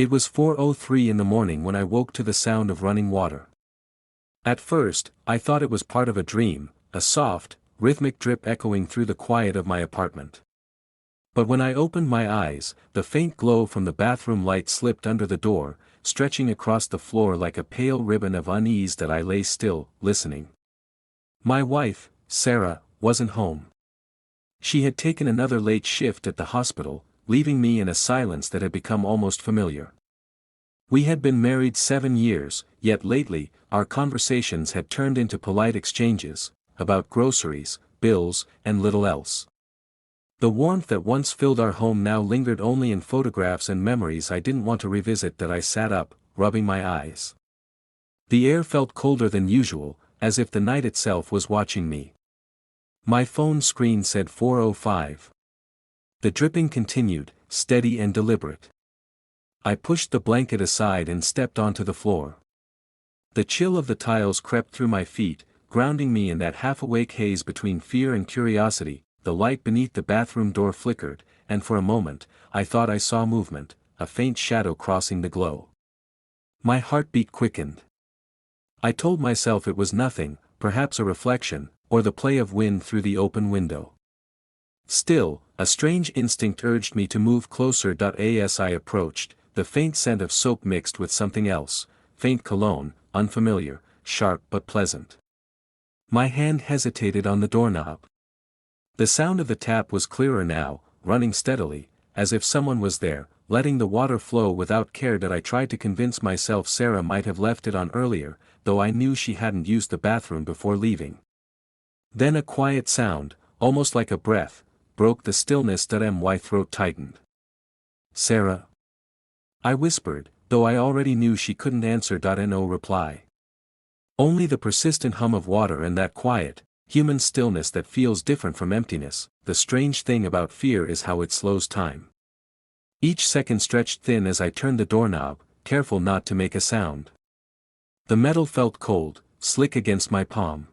It was 4:03 in the morning when I woke to the sound of running water. At first, I thought it was part of a dream, a soft, rhythmic drip echoing through the quiet of my apartment. But when I opened my eyes, the faint glow from the bathroom light slipped under the door, stretching across the floor like a pale ribbon of unease that I lay still, listening. My wife, Sarah, wasn't home. She had taken another late shift at the hospital, leaving me in a silence that had become almost familiar. We had been married 7 years, yet lately, our conversations had turned into polite exchanges, about groceries, bills, and little else. The warmth that once filled our home now lingered only in photographs and memories I didn't want to revisit. That I sat up, rubbing my eyes. The air felt colder than usual, as if the night itself was watching me. My phone screen said 4:05. The dripping continued, steady and deliberate. I pushed the blanket aside and stepped onto the floor. The chill of the tiles crept through my feet, grounding me in that half-awake haze between fear and curiosity. The light beneath the bathroom door flickered, and for a moment, I thought I saw movement, a faint shadow crossing the glow. My heartbeat quickened. I told myself it was nothing, perhaps a reflection, or the play of wind through the open window. Still, a strange instinct urged me to move closer. As I approached, the faint scent of soap mixed with something else, faint cologne, unfamiliar, sharp but pleasant. My hand hesitated on the doorknob. The sound of the tap was clearer now, running steadily, as if someone was there, letting the water flow without care. That I tried to convince myself Sarah might have left it on earlier, though I knew she hadn't used the bathroom before leaving. Then a quiet sound, almost like a breath, broke the stillness. My throat tightened. "Sarah?" I whispered, though I already knew she couldn't answer. No reply. Only the persistent hum of water and that quiet, human stillness that feels different from emptiness. The strange thing about fear is how it slows time. Each second stretched thin as I turned the doorknob, careful not to make a sound. The metal felt cold, slick against my palm.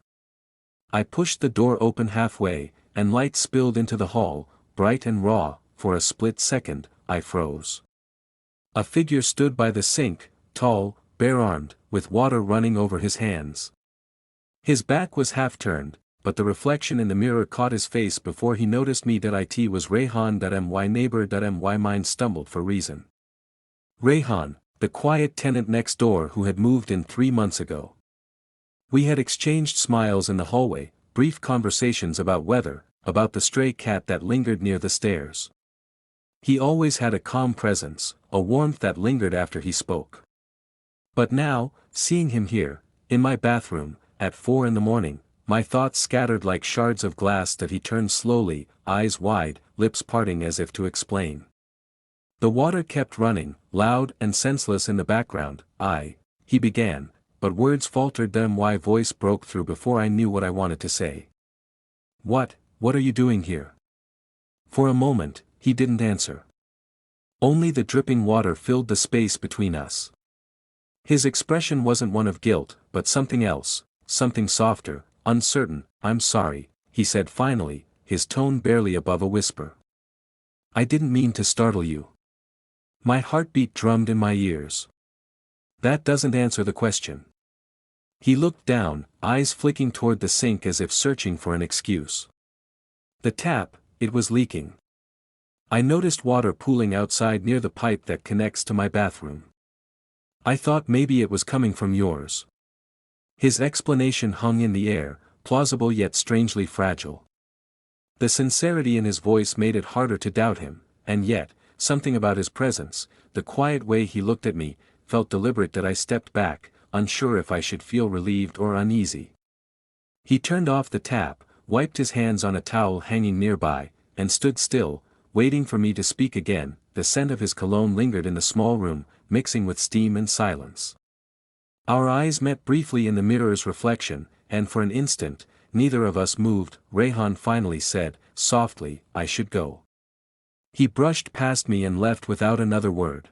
I pushed the door open halfway, and light spilled into the hall, bright and raw. For a split second, I froze. A figure stood by the sink, tall, bare-armed, with water running over his hands. His back was half-turned, but the reflection in the mirror caught his face before he noticed me. It was Rayhan. My neighbor. My mind stumbled for reason. Rayhan, the quiet tenant next door who had moved in 3 months ago. We had exchanged smiles in the hallway, brief conversations about weather, about the stray cat that lingered near the stairs. He always had a calm presence, a warmth that lingered after he spoke. But now, seeing him here, in my bathroom, at 4 in the morning, my thoughts scattered like shards of glass. That he turned slowly, eyes wide, lips parting as if to explain. The water kept running, loud and senseless in the background. He began, but words faltered. My voice broke through before I knew what I wanted to say. What are you doing here?" For a moment, he didn't answer. Only the dripping water filled the space between us. His expression wasn't one of guilt, but something else, something softer, uncertain. "I'm sorry," he said finally, his tone barely above a whisper. "I didn't mean to startle you." My heartbeat drummed in my ears. That doesn't answer the question. He looked down, eyes flicking toward the sink as if searching for an excuse. The tap, it was leaking. I noticed water pooling outside near the pipe that connects to my bathroom. "I thought maybe it was coming from yours." His explanation hung in the air, plausible yet strangely fragile. The sincerity in his voice made it harder to doubt him, and yet, something about his presence, the quiet way he looked at me, felt deliberate. That I stepped back, unsure if I should feel relieved or uneasy. He turned off the tap, wiped his hands on a towel hanging nearby, and stood still, waiting for me to speak again. The scent of his cologne lingered in the small room, mixing with steam and silence. Our eyes met briefly in the mirror's reflection, and for an instant, neither of us moved. Rayhan finally said, softly, "I should go." He brushed past me and left without another word.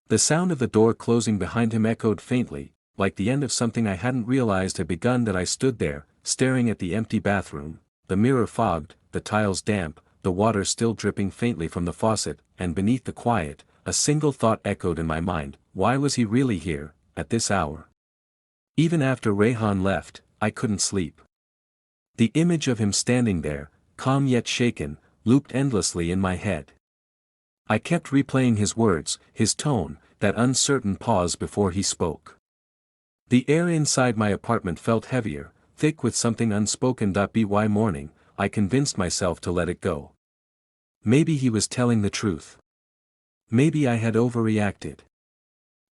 The sound of the door closing behind him echoed faintly, like the end of something I hadn't realized had begun. That I stood there, staring at the empty bathroom, the mirror fogged, the tiles damp, the water still dripping faintly from the faucet, and beneath the quiet, a single thought echoed in my mind: why was he really here, at this hour? Even after Rayhan left, I couldn't sleep. The image of him standing there, calm yet shaken, looped endlessly in my head. I kept replaying his words, his tone, that uncertain pause before he spoke. The air inside my apartment felt heavier, thick with something unspoken. By morning, I convinced myself to let it go. Maybe he was telling the truth. Maybe I had overreacted.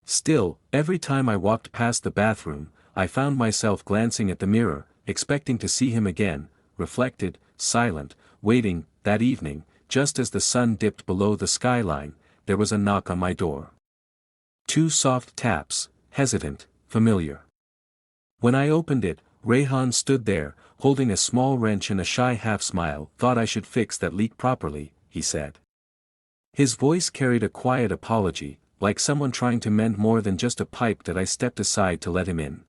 Still, every time I walked past the bathroom, I found myself glancing at the mirror, expecting to see him again, reflected, silent, waiting. That evening, just as the sun dipped below the skyline, there was a knock on my door. 2 soft taps, hesitant, familiar. When I opened it, Rayhan stood there, holding a small wrench and a shy half-smile. Thought I should fix that leak properly, he said. His voice carried a quiet apology, like someone trying to mend more than just a pipe. That I stepped aside to let him in.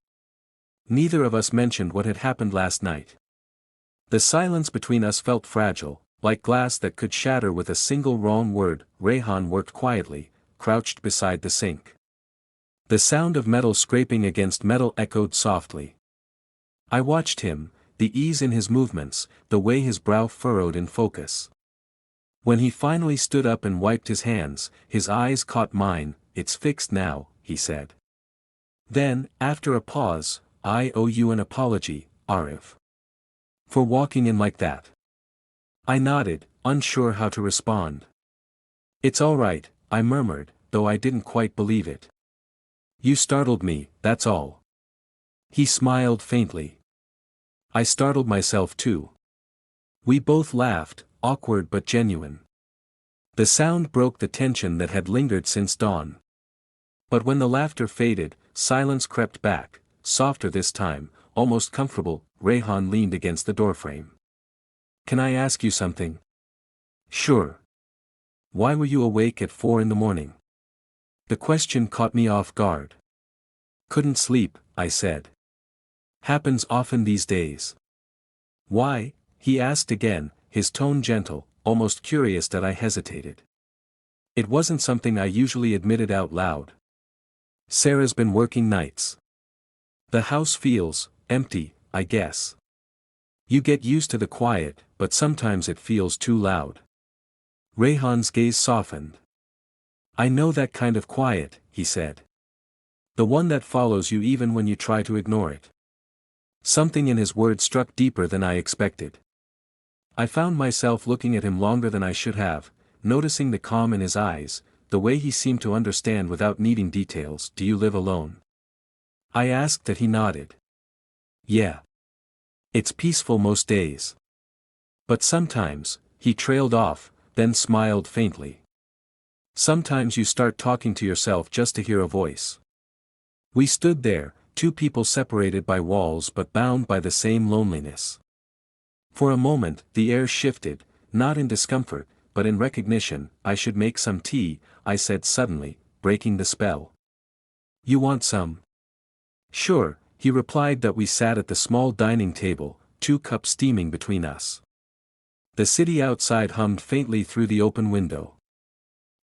Neither of us mentioned what had happened last night. The silence between us felt fragile, like glass that could shatter with a single wrong word. Rayhan worked quietly, crouched beside the sink. The sound of metal scraping against metal echoed softly. I watched him, the ease in his movements, the way his brow furrowed in focus. When he finally stood up and wiped his hands, his eyes caught mine. It's fixed now, he said. Then, after a pause, I owe you an apology, Arif. For walking in like that. I nodded, unsure how to respond. It's all right, I murmured, though I didn't quite believe it. You startled me, that's all. He smiled faintly. I startled myself too. We both laughed, awkward but genuine. The sound broke the tension that had lingered since dawn. But when the laughter faded, silence crept back, softer this time, almost comfortable. Rayhan leaned against the doorframe. Can I ask you something? Sure. Why were you awake at 4 a.m? The question caught me off guard. Couldn't sleep, I said. Happens often these days. Why? He asked again, his tone gentle, almost curious that I hesitated. It wasn't something I usually admitted out loud. Sarah's been working nights. The house feels empty, I guess. You get used to the quiet, but sometimes it feels too loud. Rayhan's gaze softened. I know that kind of quiet, he said. The one that follows you even when you try to ignore it. Something in his words struck deeper than I expected. I found myself looking at him longer than I should have, noticing the calm in his eyes, the way he seemed to understand without needing details. Do you live alone? I asked that. He nodded. Yeah. It's peaceful most days. But sometimes, he trailed off, then smiled faintly. Sometimes you start talking to yourself just to hear a voice. We stood there, 2 people separated by walls but bound by the same loneliness. For a moment, the air shifted, not in discomfort, but in recognition. I should make some tea, I said suddenly, breaking the spell. You want some? Sure, he replied. That we sat at the small dining table, 2 cups steaming between us. The city outside hummed faintly through the open window.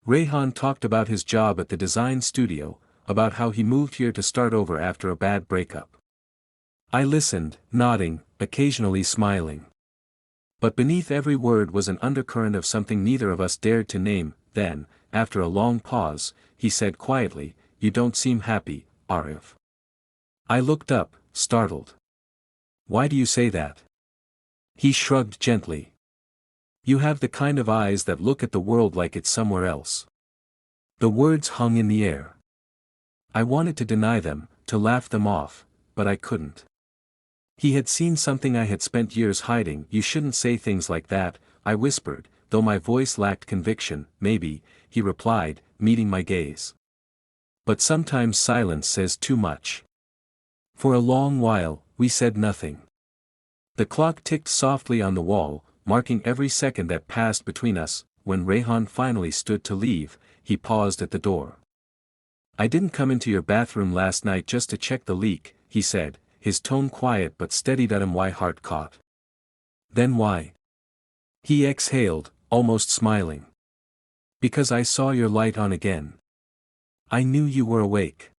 Rayhan talked about his job at the design studio, about how he moved here to start over after a bad breakup. I listened, nodding, occasionally smiling. But beneath every word was an undercurrent of something neither of us dared to name. Then, after a long pause, he said quietly, You don't seem happy, Arif. I looked up, startled. Why do you say that? He shrugged gently. You have the kind of eyes that look at the world like it's somewhere else. The words hung in the air. I wanted to deny them, to laugh them off, but I couldn't. He had seen something I had spent years hiding. You shouldn't say things like that, I whispered, though my voice lacked conviction. Maybe, he replied, meeting my gaze. But sometimes silence says too much. For a long while, we said nothing. The clock ticked softly on the wall, marking every second that passed between us. When Rayhan finally stood to leave, he paused at the door. I didn't come into your bathroom last night just to check the leak, he said, his tone quiet but steady. My heart caught. Then why? He exhaled, almost smiling. Because I saw your light on again. I knew you were awake.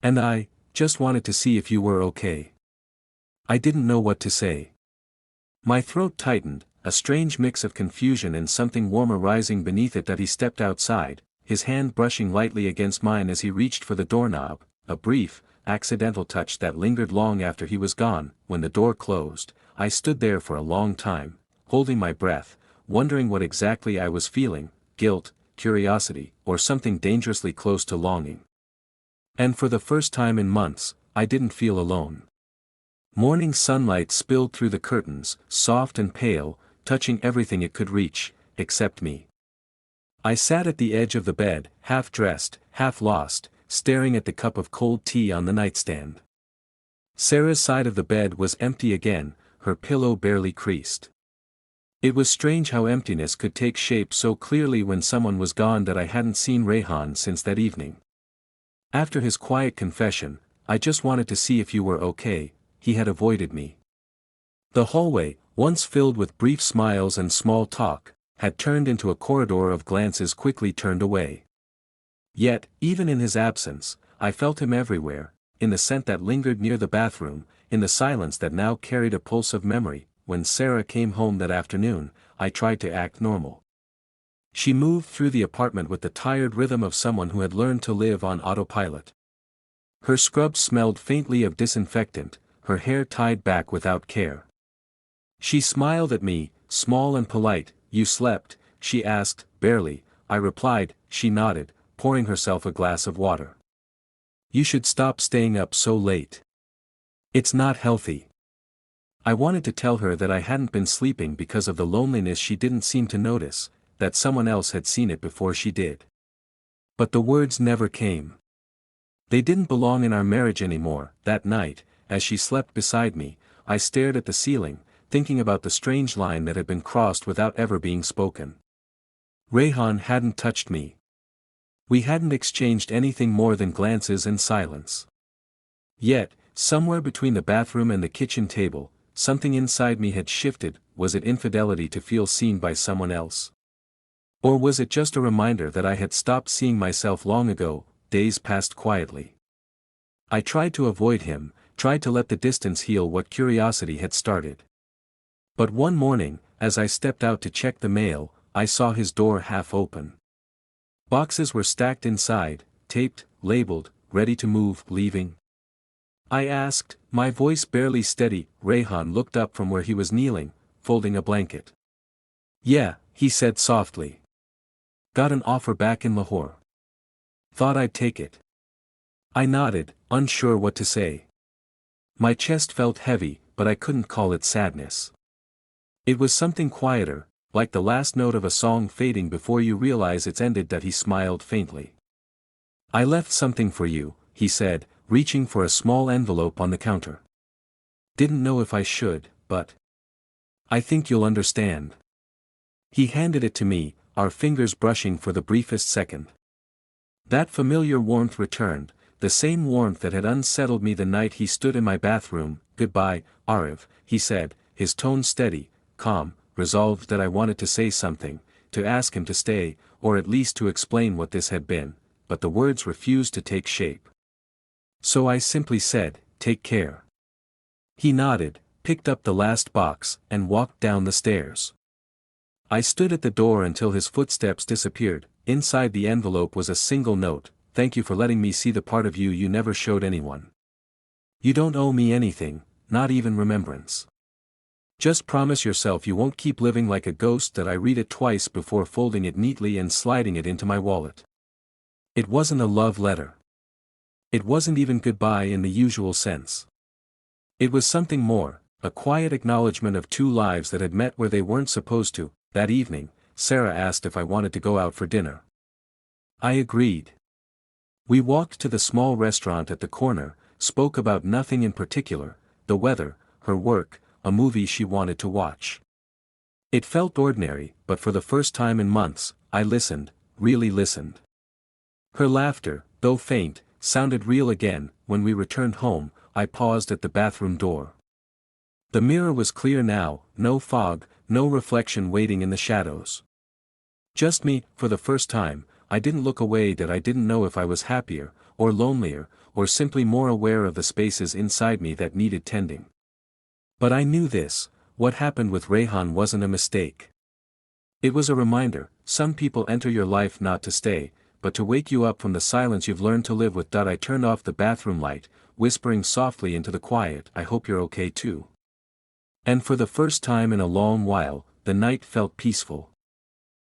And I just wanted to see if you were okay. I didn't know what to say. My throat tightened, a strange mix of confusion and something warmer rising beneath it. That he stepped outside, his hand brushing lightly against mine as he reached for the doorknob, a brief, accidental touch that lingered long after he was gone. When the door closed, I stood there for a long time, holding my breath, wondering what exactly I was feeling, guilt, curiosity, or something dangerously close to longing. And for the first time in months, I didn't feel alone. Morning sunlight spilled through the curtains, soft and pale, touching everything it could reach, except me. I sat at the edge of the bed, half dressed, half lost, staring at the cup of cold tea on the nightstand. Sarah's side of the bed was empty again, her pillow barely creased. It was strange how emptiness could take shape so clearly when someone was gone. That I hadn't seen Rayhan since that evening. After his quiet confession, "I just wanted to see if you were okay," he had avoided me. The hallway, once filled with brief smiles and small talk, had turned into a corridor of glances quickly turned away. Yet, even in his absence, I felt him everywhere, in the scent that lingered near the bathroom, in the silence that now carried a pulse of memory. When Sarah came home that afternoon, I tried to act normal. She moved through the apartment with the tired rhythm of someone who had learned to live on autopilot. Her scrubs smelled faintly of disinfectant, her hair tied back without care. She smiled at me, small and polite. "You slept?" she asked. "Barely," I replied. She nodded, pouring herself a glass of water. "You should stop staying up so late. It's not healthy." I wanted to tell her that I hadn't been sleeping because of the loneliness. She didn't seem to notice, that someone else had seen it before she did. But the words never came. They didn't belong in our marriage anymore. That night, as she slept beside me, I stared at the ceiling, thinking about the strange line that had been crossed without ever being spoken. Rayhan hadn't touched me. We hadn't exchanged anything more than glances and silence. Yet, somewhere between the bathroom and the kitchen table, something inside me had shifted. Was it infidelity to feel seen by someone else? Or was it just a reminder that I had stopped seeing myself long ago? Days passed quietly. I tried to avoid him, tried to let the distance heal what curiosity had started. But one morning, as I stepped out to check the mail, I saw his door half open. Boxes were stacked inside, taped, labeled, ready to move. "Leaving?" I asked, my voice barely steady. Rayhan looked up from where he was kneeling, folding a blanket. "Yeah," he said softly. "Got an offer back in Lahore. Thought I'd take it." I nodded, unsure what to say. My chest felt heavy, but I couldn't call it sadness. It was something quieter, like the last note of a song fading before you realize it's ended. That he smiled faintly. "I left something for you," he said, reaching for a small envelope on the counter. "Didn't know if I should, but I think you'll understand." He handed it to me, our fingers brushing for the briefest second. That familiar warmth returned, the same warmth that had unsettled me the night he stood in my bathroom. "Goodbye, Arif," he said, his tone steady, calm, resolved. That I wanted to say something, to ask him to stay, or at least to explain what this had been, but the words refused to take shape. So I simply said, "Take care." He nodded, picked up the last box, and walked down the stairs. I stood at the door until his footsteps disappeared. Inside the envelope was a single note: "Thank you for letting me see the part of you you never showed anyone. You don't owe me anything, not even remembrance. Just promise yourself you won't keep living like a ghost." That I read it twice before folding it neatly and sliding it into my wallet. It wasn't a love letter. It wasn't even goodbye in the usual sense. It was something more, a quiet acknowledgement of two lives that had met where they weren't supposed to. That evening, Sarah asked if I wanted to go out for dinner. I agreed. We walked to the small restaurant at the corner, spoke about nothing in particular, the weather, her work, a movie she wanted to watch. It felt ordinary, but for the first time in months, I listened, really listened. Her laughter, though faint, sounded real again. When we returned home, I paused at the bathroom door. The mirror was clear now, no fog, no reflection waiting in the shadows. Just me. For the first time, I didn't look away. That I didn't know if I was happier, or lonelier, or simply more aware of the spaces inside me that needed tending. But I knew this: what happened with Rayhan wasn't a mistake. It was a reminder. Some people enter your life not to stay, but to wake you up from the silence you've learned to live with. I turned off the bathroom light, whispering softly into the quiet, "I hope you're okay too." And for the first time in a long while, the night felt peaceful.